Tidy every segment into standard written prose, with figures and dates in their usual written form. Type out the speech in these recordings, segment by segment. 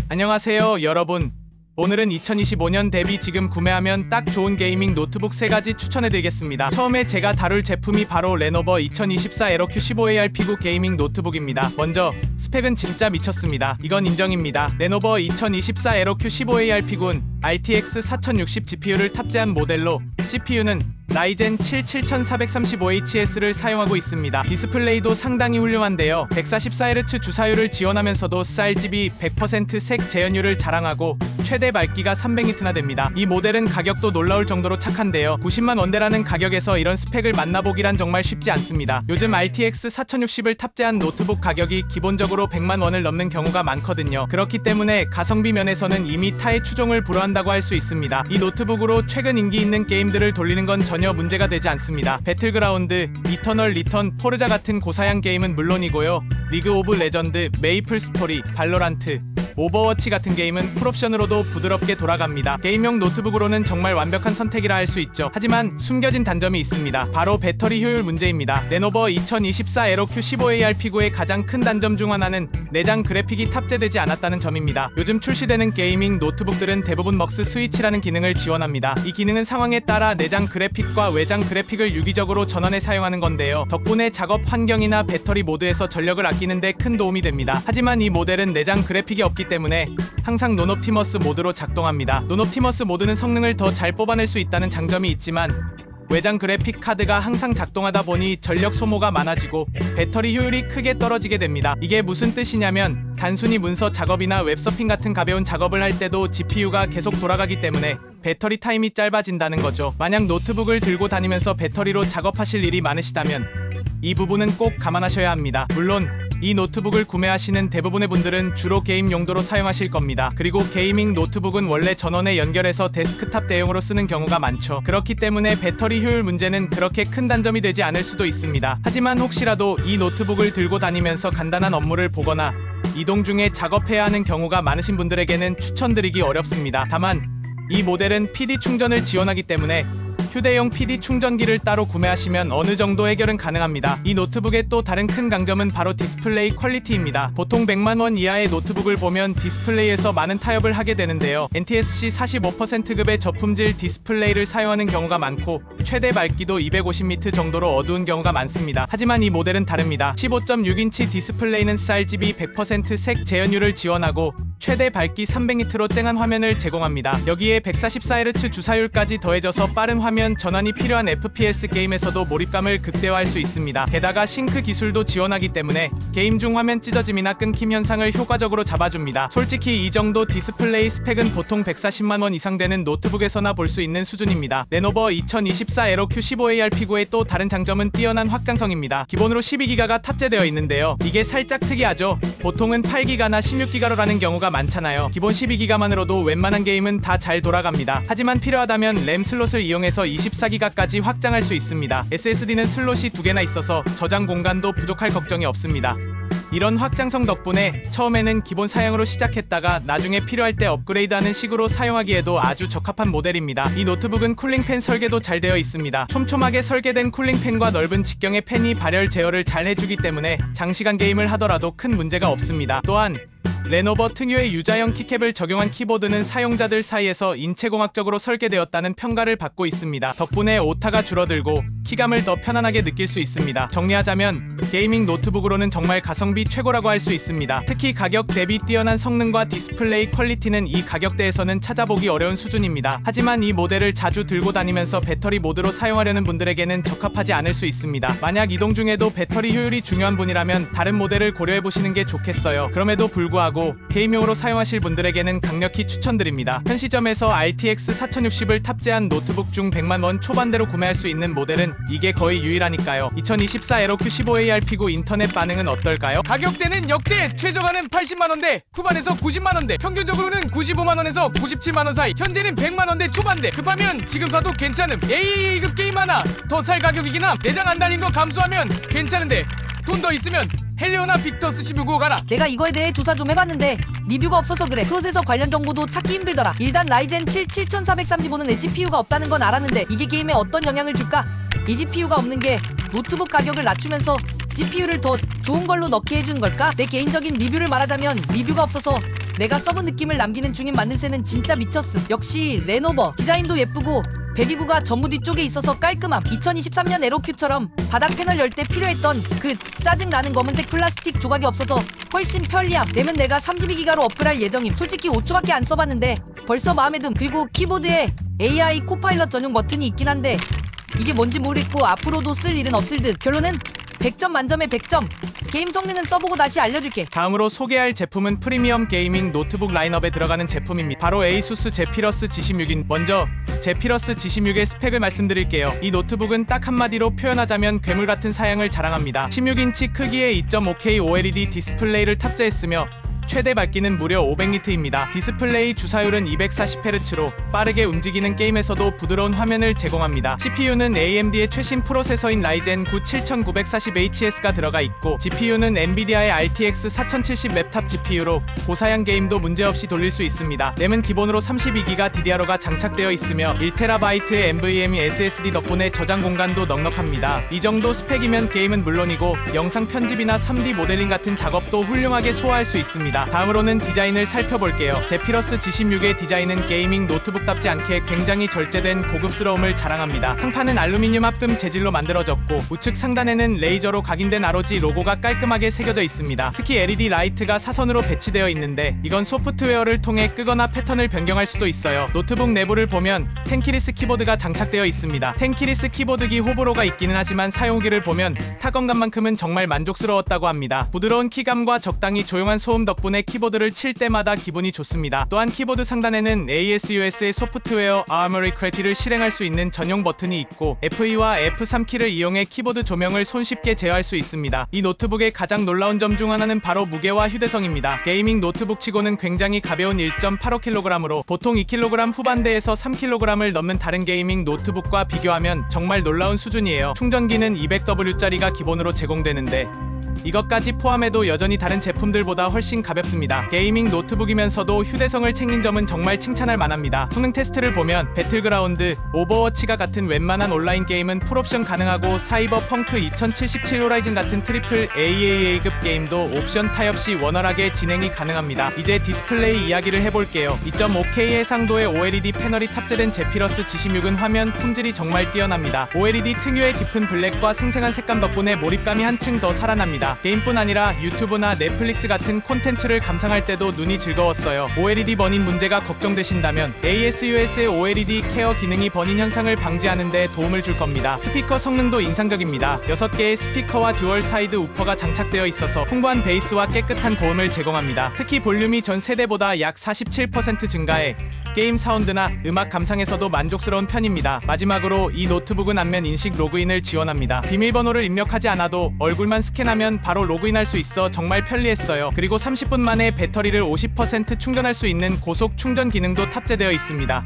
안녕하세요 여러분. 오늘은 2025년 대비 지금 구매하면 딱 좋은 게이밍 노트북 3가지 추천해드리겠습니다. 처음에 제가 다룰 제품이 바로 레노버 2024 에러큐15AR P9 게이밍 노트북입니다. 먼저 스펙은 진짜 미쳤습니다. 이건 인정입니다. 레노버 2024 에러큐15AR P9는 RTX 4060 GPU를 탑재한 모델로 CPU는 라이젠 7 7435HS를 사용하고 있습니다. 디스플레이도 상당히 훌륭한데요. 144Hz 주사율을 지원하면서도 sRGB 100% 색 재현율을 자랑하고 최대 밝기가 300니트나 됩니다. 이 모델은 가격도 놀라울 정도로 착한데요. 90만 원대라는 가격에서 이런 스펙을 만나보기란 정말 쉽지 않습니다. 요즘 RTX 4060을 탑재한 노트북 가격이 기본적으로 100만 원을 넘는 경우가 많거든요. 그렇기 때문에 가성비 면에서는 이미 타의 추종을 불허한다고 할 수 있습니다. 이 노트북으로 최근 인기 있는 게임들을 돌리는 건 전혀 문제가 되지 않습니다. 배틀그라운드, 이터널 리턴, 포르자 같은 고사양 게임은 물론이고요. 리그 오브 레전드, 메이플 스토리, 발로란트, 오버워치 같은 게임은 풀옵션으로도 부드럽게 돌아갑니다. 게임용 노트북으로는 정말 완벽한 선택이라 할 수 있죠. 하지만 숨겨진 단점이 있습니다. 바로 배터리 효율 문제입니다. 레노버 2024 에러큐15AR P9의 가장 큰 단점 중 하나는 내장 그래픽이 탑재되지 않았다는 점입니다. 요즘 출시되는 게이밍 노트북들은 대부분 먹스 스위치라는 기능을 지원합니다. 이 기능은 상황에 따라 내장 그래픽과 외장 그래픽을 유기적으로 전원해 사용하는 건데요. 덕분에 작업 환경이나 배터리 모드에서 전력을 아끼는 데 큰 도움이 됩니다. 하지만 이 모델은 내장 그래픽이 없기 때문에 항상 논옵티머스 모드로 작동합니다. 논옵티머스 모드는 성능을 더 잘 뽑아낼 수 있다는 장점이 있지만 외장 그래픽 카드가 항상 작동하다 보니 전력 소모가 많아지고 배터리 효율이 크게 떨어지게 됩니다. 이게 무슨 뜻이냐면 단순히 문서 작업이나 웹서핑 같은 가벼운 작업을 할 때도 GPU가 계속 돌아가기 때문에 배터리 타임이 짧아진다는 거죠. 만약 노트북을 들고 다니면서 배터리로 작업하실 일이 많으시다면 이 부분은 꼭 감안하셔야 합니다. 물론 이 노트북을 구매하시는 대부분의 분들은 주로 게임 용도로 사용하실 겁니다. 그리고 게이밍 노트북은 원래 전원에 연결해서 데스크탑 대용으로 쓰는 경우가 많죠. 그렇기 때문에 배터리 효율 문제는 그렇게 큰 단점이 되지 않을 수도 있습니다. 하지만 혹시라도 이 노트북을 들고 다니면서 간단한 업무를 보거나 이동 중에 작업해야 하는 경우가 많으신 분들에게는 추천드리기 어렵습니다. 다만 이 모델은 PD 충전을 지원하기 때문에 휴대용 PD 충전기를 따로 구매하시면 어느 정도 해결은 가능합니다. 이 노트북의 또 다른 큰 강점은 바로 디스플레이 퀄리티입니다. 보통 100만 원 이하의 노트북을 보면 디스플레이에서 많은 타협을 하게 되는데요. NTSC 45%급의 저품질 디스플레이를 사용하는 경우가 많고 최대 밝기도 250니트 정도로 어두운 경우가 많습니다. 하지만 이 모델은 다릅니다. 15.6인치 디스플레이는 sRGB 100% 색 재현율을 지원하고 최대 밝기 300니트로 쨍한 화면을 제공합니다. 여기에 144Hz 주사율까지 더해져서 빠른 화면 전환이 필요한 FPS 게임에서도 몰입감을 극대화할 수 있습니다. 게다가 싱크 기술도 지원하기 때문에 게임 중 화면 찢어짐이나 끊김 현상을 효과적으로 잡아줍니다. 솔직히 이 정도 디스플레이 스펙은 보통 140만 원 이상 되는 노트북에서나 볼 수 있는 수준입니다. 레노버 2024 에러큐15AR P9의 또 다른 장점은 뛰어난 확장성입니다. 기본으로 12기가가 탑재되어 있는데요. 이게 살짝 특이하죠. 보통은 8기가나 16기가로 라는 경우가 많잖아요. 기본 12기가만으로도 웬만한 게임은 다 잘 돌아갑니다. 하지만 필요하다면 램 슬롯을 이용해서 24기가까지 확장할 수 있습니다. SSD는 슬롯이 2개나 있어서 저장 공간도 부족할 걱정이 없습니다. 이런 확장성 덕분에 처음에는 기본 사양으로 시작했다가 나중에 필요할 때 업그레이드하는 식으로 사용하기에도 아주 적합한 모델입니다. 이 노트북은 쿨링팬 설계도 잘 되어 있습니다. 촘촘하게 설계된 쿨링팬과 넓은 직경의 팬이 발열 제어를 잘 해주기 때문에 장시간 게임을 하더라도 큰 문제가 없습니다. 또한 레노버 특유의 유자형 키캡을 적용한 키보드는 사용자들 사이에서 인체공학적으로 설계되었다는 평가를 받고 있습니다. 덕분에 오타가 줄어들고 키감을 더 편안하게 느낄 수 있습니다. 정리하자면 게이밍 노트북으로는 정말 가성비 최고라고 할 수 있습니다. 특히 가격 대비 뛰어난 성능과 디스플레이 퀄리티는 이 가격대에서는 찾아보기 어려운 수준입니다. 하지만 이 모델을 자주 들고 다니면서 배터리 모드로 사용하려는 분들에게는 적합하지 않을 수 있습니다. 만약 이동 중에도 배터리 효율이 중요한 분이라면 다른 모델을 고려해보시는 게 좋겠어요. 그럼에도 불구하고 게임용으로 사용하실 분들에게는 강력히 추천드립니다. 현 시점에서 RTX 4060을 탑재한 노트북 중 100만 원 초반대로 구매할 수 있는 모델은 이게 거의 유일하니까요. 2024 에러큐15AR P9 인터넷 반응은 어떨까요? 가격대는 역대 최저가는 80만원대, 후반에서 90만원대, 평균적으로는 95만원에서 97만원 사이, 현재는 100만원대 초반대. 급하면 지금 사도 괜찮음. AAA급 게임 하나 더 살 가격이긴 함. 내장 안 달린 거 감수하면 괜찮은데 돈 더 있으면 헬리오나 빅터스 1595 가라. 내가 이거에 대해 조사 좀 해봤는데 리뷰가 없어서 그래. 프로세서 관련 정보도 찾기 힘들더라. 일단 라이젠 7 7435는 GPU가 없다는 건 알았는데 이게 게임에 어떤 영향을 줄까? 이 GPU가 없는 게 노트북 가격을 낮추면서 GPU를 더 좋은 걸로 넣게 해준 걸까? 내 개인적인 리뷰를 말하자면 리뷰가 없어서 내가 써본 느낌을 남기는 중인 만듦새는 진짜 미쳤음. 역시 레노버. 디자인도 예쁘고 배기구가 전부 뒤쪽에 있어서 깔끔함. 2023년 에로큐처럼 바닥 패널 열 때 필요했던 그 짜증나는 검은색 플라스틱 조각이 없어서 훨씬 편리함. 램은 내가 32기가로 업글할 예정임. 솔직히 5초밖에 안 써봤는데 벌써 마음에 듦. 그리고 키보드에 AI 코파일럿 전용 버튼이 있긴 한데 이게 뭔지 모르겠고 앞으로도 쓸 일은 없을 듯. 결론은 100점 만점에 100점. 게임 성능은 써보고 다시 알려줄게. 다음으로 소개할 제품은 프리미엄 게이밍 노트북 라인업에 들어가는 제품입니다. 바로 에이수스 제피러스 G16인. 먼저 제피러스 G16의 스펙을 말씀드릴게요. 이 노트북은 딱 한마디로 표현하자면 괴물같은 사양을 자랑합니다. 16인치 크기의 2.5K OLED 디스플레이를 탑재했으며 최대 밝기는 무려 500니트입니다. 디스플레이 주사율은 240Hz로 빠르게 움직이는 게임에서도 부드러운 화면을 제공합니다. CPU는 AMD의 최신 프로세서인 라이젠 9 7940HS가 들어가 있고 GPU는 엔비디아의 RTX 4070 랩탑 GPU로 고사양 게임도 문제없이 돌릴 수 있습니다. 램은 기본으로 32기가 DDR5가 장착되어 있으며 1TB의 NVMe SSD 덕분에 저장 공간도 넉넉합니다. 이 정도 스펙이면 게임은 물론이고 영상 편집이나 3D 모델링 같은 작업도 훌륭하게 소화할 수 있습니다. 다음으로는 디자인을 살펴볼게요. 제피러스 G16의 디자인은 게이밍 노트북답지 않게 굉장히 절제된 고급스러움을 자랑합니다. 상판은 알루미늄 합금 재질로 만들어졌고 우측 상단에는 레이저로 각인된 ROG 로고가 깔끔하게 새겨져 있습니다. 특히 LED 라이트가 사선으로 배치되어 있는데 이건 소프트웨어를 통해 끄거나 패턴을 변경할 수도 있어요. 노트북 내부를 보면 텐키리스 키보드가 장착되어 있습니다. 텐키리스 키보드기 호불호가 있기는 하지만 사용후기를 보면 타건감만큼은 정말 만족스러웠다고 합니다. 부드러운 키감과 적당히 조용한 소음 덕분에 키보드를 칠 때마다 기분이 좋습니다. 또한 키보드 상단에는 ASUS의 소프트웨어 Armory Creati를 실행할 수 있는 전용 버튼이 있고 F2와 F3키를 이용해 키보드 조명을 손쉽게 제어할 수 있습니다. 이 노트북의 가장 놀라운 점 중 하나는 바로 무게와 휴대성입니다. 게이밍 노트북치고는 굉장히 가벼운 1.85kg으로 보통 2kg 후반대에서 3kg을 넘는 다른 게이밍 노트북과 비교하면 정말 놀라운 수준이에요. 충전기는 200W짜리가 기본으로 제공되는데 이것까지 포함해도 여전히 다른 제품들보다 훨씬 가볍습니다. 게이밍 노트북이면서도 휴대성을 챙긴 점은 정말 칭찬할 만합니다. 성능 테스트를 보면 배틀그라운드, 오버워치가 같은 웬만한 온라인 게임은 풀옵션 가능하고 사이버펑크 2077 호라이즌 같은 트리플 AAA급 게임도 옵션 타입 없이 원활하게 진행이 가능합니다. 이제 디스플레이 이야기를 해볼게요. 2.5K 해상도의 OLED 패널이 탑재된 제피러스 G16은 화면 품질이 정말 뛰어납니다. OLED 특유의 깊은 블랙과 생생한 색감 덕분에 몰입감이 한층 더 살아납니다. 게임뿐 아니라 유튜브나 넷플릭스 같은 콘텐츠를 감상할 때도 눈이 즐거웠어요. OLED 버닝 문제가 걱정되신다면 ASUS의 OLED 케어 기능이 버닝 현상을 방지하는 데 도움을 줄 겁니다. 스피커 성능도 인상적입니다. 6개의 스피커와 듀얼 사이드 우퍼가 장착되어 있어서 풍부한 베이스와 깨끗한 고음을 제공합니다. 특히 볼륨이 전 세대보다 약 47% 증가해 게임 사운드나 음악 감상에서도 만족스러운 편입니다. 마지막으로 이 노트북은 안면 인식 로그인을 지원합니다. 비밀번호를 입력하지 않아도 얼굴만 스캔하면 바로 로그인할 수 있어 정말 편리했어요. 그리고 30분 만에 배터리를 50% 충전할 수 있는 고속 충전 기능도 탑재되어 있습니다.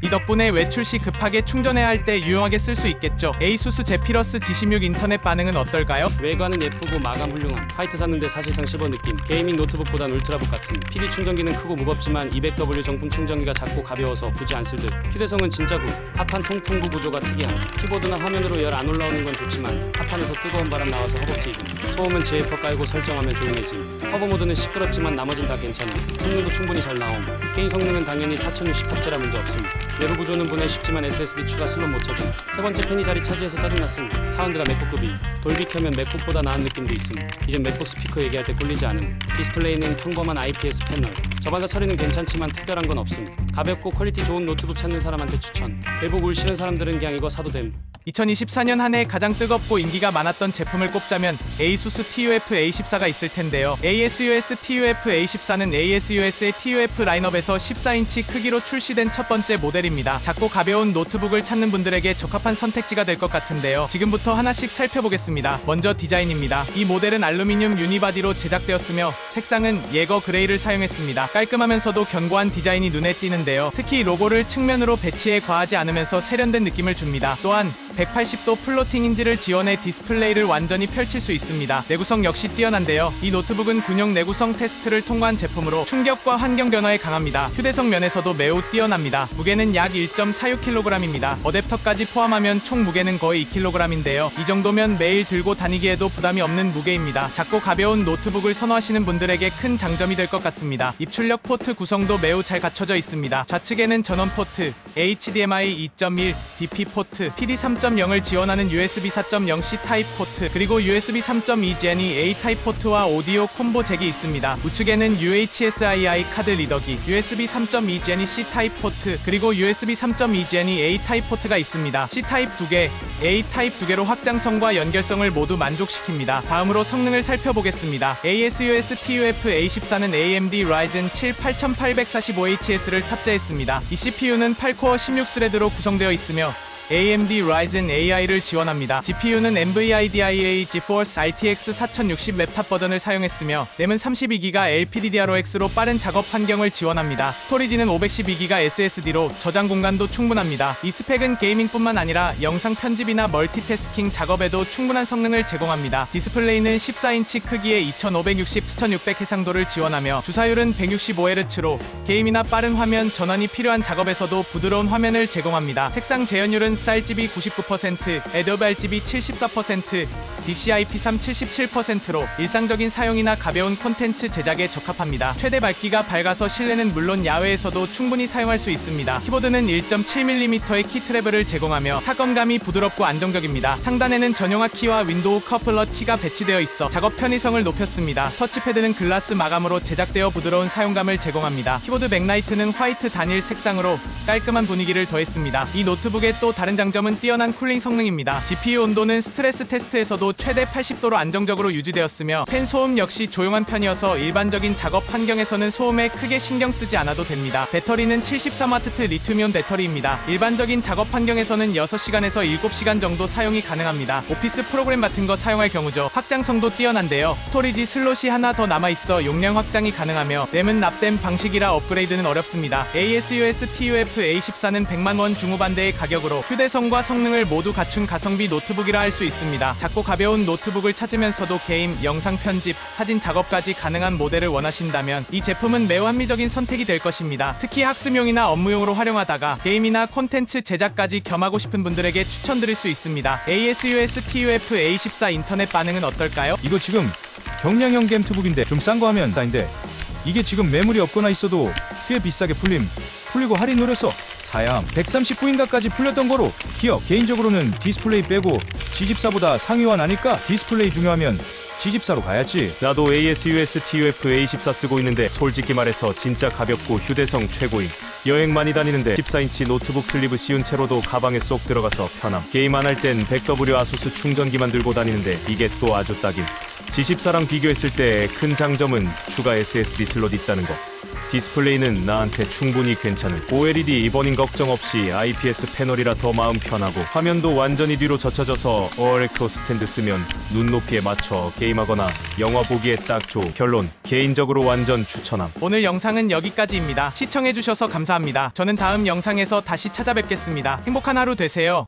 이 덕분에 외출 시 급하게 충전해야 할 때 유용하게 쓸 수 있겠죠. 에이수스 제피러스 G16 인터넷 반응은 어떨까요? 외관은 예쁘고 마감 훌륭한 화이트 샀는데 사실상 실버 느낌. 게이밍 노트북보단 울트라북 같은. PD 충전기는 크고 무겁지만 200W 정품 충전기가 작고 가벼워서 굳이 안 쓸 듯. 휴대성은 진짜 굿. 합판 통풍구 구조가 특이함. 키보드나 화면으로 열 안 올라오는 건 좋지만 합판에서 뜨거운 바람 나와서 허벅지 이금. 소음은 제이퍼 깔고 설정하면 조용해짐. 터보 모드는 시끄럽지만 나머진 다 괜찮음. 성능도 충분히 잘 나옴. 게임 성능은 당연히 4060 탑재라 문제 없음. 내부 구조는 보내 쉽지만 SSD 추가 슬롯 못 찾음. 세 번째 펜이 자리 차지해서 짜증났음. 사운드가 맥북급이. 돌비 켜면 맥북보다 나은 느낌도 있음. 이젠 맥북 스피커 얘기할 때 꿀리지 않음. 디스플레이는 평범한 IPS 패널. 저반사 처리는 괜찮지만 특별한 건 없음. 가볍고 퀄리티 좋은 노트북 찾는 사람한테 추천. 벨북 울 싫은 사람들은 그냥 이거 사도 됨. 2024년 한 해 가장 뜨겁고 인기가 많았던 제품을 꼽자면 ASUS TUF A14가 있을 텐데요. ASUS TUF A14는 ASUS의 TUF 라인업에서 14인치 크기로 출시된 첫 번째 모델입니다. 작고 가벼운 노트북을 찾는 분들에게 적합한 선택지가 될 것 같은데요. 지금부터 하나씩 살펴보겠습니다. 먼저 디자인입니다. 이 모델은 알루미늄 유니바디로 제작되었으며 색상은 예거 그레이를 사용했습니다. 깔끔하면서도 견고한 디자인이 눈에 띄는데요. 특히 로고를 측면으로 배치해 과하지 않으면서 세련된 느낌을 줍니다. 또한 180도 플로팅 힌지를 지원해 디스플레이를 완전히 펼칠 수 있습니다. 내구성 역시 뛰어난데요. 이 노트북은 군용 내구성 테스트를 통과한 제품으로 충격과 환경 변화에 강합니다. 휴대성 면에서도 매우 뛰어납니다. 무게는 약 1.46kg입니다. 어댑터까지 포함하면 총 무게는 거의 2kg인데요. 이 정도면 매일 들고 다니기에도 부담이 없는 무게입니다. 작고 가벼운 노트북을 선호하시는 분들에게 큰 장점이 될 것 같습니다. 입출력 포트 구성도 매우 잘 갖춰져 있습니다. 좌측에는 전원 포트, HDMI 2.1, DP 포트, PD 3.0을 지원하는 USB 4.0 C 타입 포트, 그리고 USB 3.2 제니 A 타입 포트와 오디오 콤보 잭이 있습니다. 우측에는 UHSII 카드 리더기, USB 3.2 제니 C 타입 포트, 그리고 USB 3.2 제니 A 타입 포트가 있습니다. C 타입 2개, A 타입 2개로 확장성과 연결성을 모두 만족시킵니다. 다음으로 성능을 살펴보겠습니다. ASUS TUF A14는 AMD Ryzen 7 8845HS를 탑재했습니다. 이 CPU는 8코어 16스레드로 구성되어 있으며 AMD Ryzen AI를 지원합니다. GPU는 NVIDIA GeForce RTX 4060 랩탑 버전을 사용했으며 램은 32기가 LPDDR5X로 빠른 작업 환경을 지원합니다. 스토리지는 512기가 SSD로 저장 공간도 충분합니다. 이 스펙은 게이밍뿐만 아니라 영상 편집이나 멀티태스킹 작업에도 충분한 성능을 제공합니다. 디스플레이는 14인치 크기의 2560x1600 해상도를 지원하며 주사율은 165Hz로 게임이나 빠른 화면 전환이 필요한 작업에서도 부드러운 화면을 제공합니다. 색상 재현율은 RGB 99%, Adobe RGB 74%, DCI-P3 77%로 일상적인 사용이나 가벼운 콘텐츠 제작에 적합합니다. 최대 밝기가 밝아서 실내는 물론 야외에서도 충분히 사용할 수 있습니다. 키보드는 1.7mm의 키 트래블을 제공하며 타건감이 부드럽고 안정적입니다. 상단에는 전용화 키와 윈도우 커플럿 키가 배치되어 있어 작업 편의성을 높였습니다. 터치패드는 글라스 마감으로 제작되어 부드러운 사용감을 제공합니다. 키보드 백라이트는 화이트 단일 색상으로 깔끔한 분위기를 더했습니다. 이 노트북의 또 다른 장점은 뛰어난 쿨링 성능입니다. GPU 온도는 스트레스 테스트에서도 최대 80도로 안정적으로 유지되었으며 팬 소음 역시 조용한 편이어서 일반적인 작업 환경에서는 소음에 크게 신경 쓰지 않아도 됩니다. 배터리는 73W 리튬이온 배터리입니다. 일반적인 작업 환경에서는 6시간에서 7시간 정도 사용이 가능합니다. 오피스 프로그램 같은 거 사용할 경우죠. 확장성도 뛰어난데요. 스토리지 슬롯이 하나 더 남아있어 용량 확장이 가능하며 램은 납땜 방식이라 업그레이드는 어렵습니다. ASUS TUF A14는 100만원 중후반대의 가격으로 휴대성과 성능을 모두 갖춘 가성비 노트북이라 할 수 있습니다. 작고 가벼운 노트북을 찾으면서도 게임, 영상 편집, 사진 작업까지 가능한 모델을 원하신다면 이 제품은 매우 합리적인 선택이 될 것입니다. 특히 학습용이나 업무용으로 활용하다가 게임이나 콘텐츠 제작까지 겸하고 싶은 분들에게 추천드릴 수 있습니다. ASUS TUF A14 인터넷 반응은 어떨까요? 이거 지금 경량형 게임투북인데 좀 싼 거 하면 다인데 이게 지금 매물이 없거나 있어도 꽤 비싸게 풀리고 할인 노려서 사양 139인가까지 풀렸던 거로 기어 개인적으로는 디스플레이 빼고 G집사보다 상위화 나니까 디스플레이 중요하면 G집사로 가야지. 나도 ASUS TUF A14 쓰고 있는데 솔직히 말해서 진짜 가볍고 휴대성 최고임. 여행 많이 다니는데 14인치 노트북 슬리브 씌운 채로도 가방에 쏙 들어가서 편함. 게임 안 할 땐 100W 아수스 충전기만 들고 다니는데 이게 또 아주 딱임. G14랑 비교했을 때 큰 장점은 추가 SSD 슬롯 있다는 거. 디스플레이는 나한테 충분히 괜찮은 OLED 이버닝 걱정 없이 IPS 패널이라 더 마음 편하고 화면도 완전히 뒤로 젖혀져서 어얼엑토 스탠드 쓰면 눈높이에 맞춰 게임하거나 영화 보기에 딱 좋은. 결론, 개인적으로 완전 추천함. 오늘 영상은 여기까지입니다. 시청해주셔서 감사합니다. 저는 다음 영상에서 다시 찾아뵙겠습니다. 행복한 하루 되세요.